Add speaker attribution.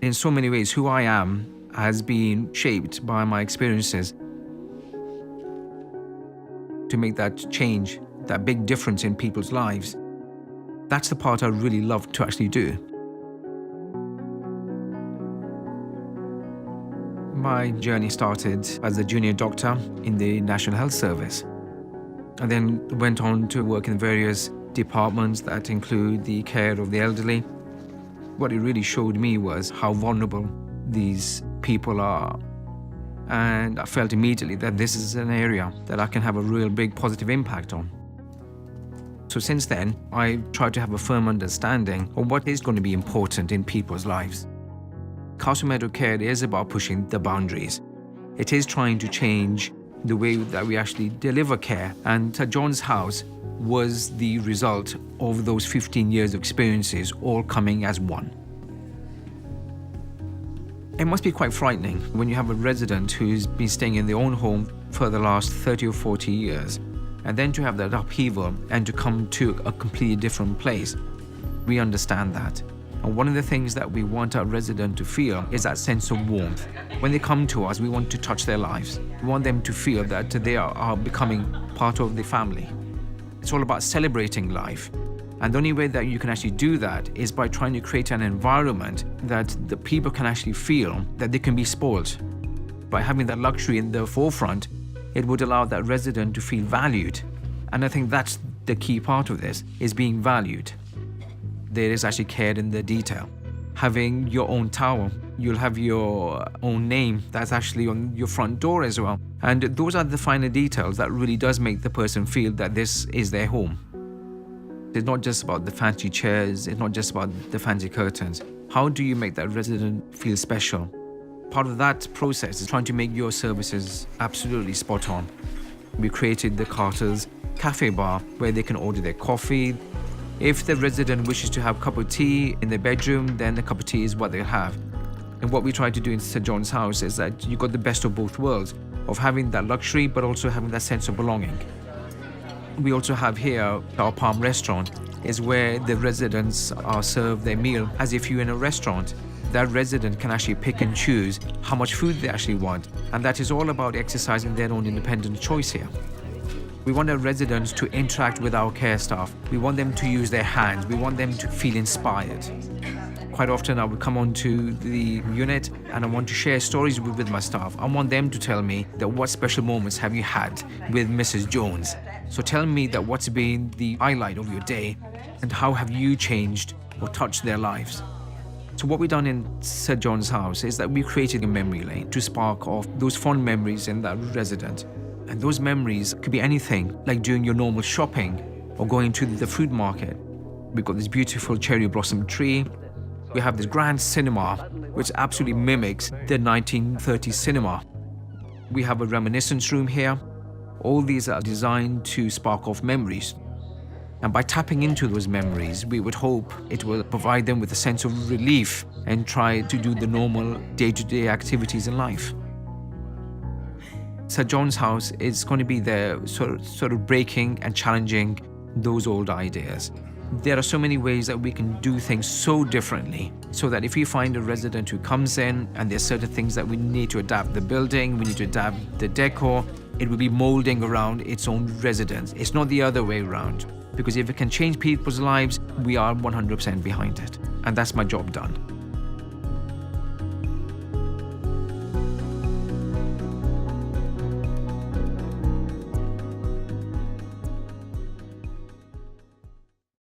Speaker 1: In so many ways, who I am has been shaped by my experiences. To make that change, that big difference in people's lives, that's the part I really love to actually do. My journey started as a junior doctor in the National Health Service. I then went on to work in various departments that include the care of the elderly. What it really showed me was how vulnerable these people are. And I felt immediately that this is an area that I can have a real big positive impact on. So since then, I tried to have a firm understanding of what is going to be important in people's lives. Castlemeadow Care is about pushing the boundaries. It is trying to change the way that we actually deliver care, and St. John's House was the result of those 15 years of experiences all coming as one. It must be quite frightening when you have a resident who's been staying in their own home for the last 30 or 40 years, and then to have that upheaval and to come to a completely different place. We understand that. And one of the things that we want our resident to feel is that sense of warmth. When they come to us, we want to touch their lives. We want them to feel that they are becoming part of the family. It's all about celebrating life. And the only way that you can actually do that is by trying to create an environment that the people can actually feel that they can be spoiled. By having that luxury in the forefront, it would allow that resident to feel valued. And I think that's the key part of this, is being valued. There is actually care in the detail. Having your own tower, you'll have your own name that's actually on your front door as well. And those are the finer details that really does make the person feel that this is their home. It's not just about the fancy chairs, it's not just about the fancy curtains. How do you make that resident feel special? Part of that process is trying to make your services absolutely spot on. We created the Carter's Cafe Bar where they can order their coffee. If the resident wishes to have a cup of tea in their bedroom, then a cup of tea is what they'll have. And what we try to do in St. John's House is that you got the best of both worlds, of having that luxury, but also having that sense of belonging. We also have here our Palm restaurant, is where the residents are served their meal as if you're in a restaurant. That resident can actually pick and choose how much food they actually want. And that is all about exercising their own independent choice here. We want our residents to interact with our care staff. We want them to use their hands. We want them to feel inspired. Quite often I would come onto the unit and I want to share stories with my staff. I want them to tell me that what special moments have you had with Mrs. Jones. So tell me that what's been the highlight of your day and how have you changed or touched their lives. So what we've done in St. John's House is that we created a memory lane to spark off those fond memories in that resident. And those memories could be anything, like doing your normal shopping or going to the food market. We've got this beautiful cherry blossom tree. We have this grand cinema, which absolutely mimics the 1930s cinema. We have a reminiscence room here. All these are designed to spark off memories. And by tapping into those memories, we would hope it will provide them with a sense of relief and try to do the normal day-to-day activities in life. St. John's House is going to be there sort of breaking and challenging those old ideas. There are so many ways that we can do things so differently, so that if we find a resident who comes in and there's certain things that we need to adapt the building, we need to adapt the decor, it will be molding around its own residents. It's not the other way around. Because if it can change people's lives, we are 100% behind it. And that's my job done.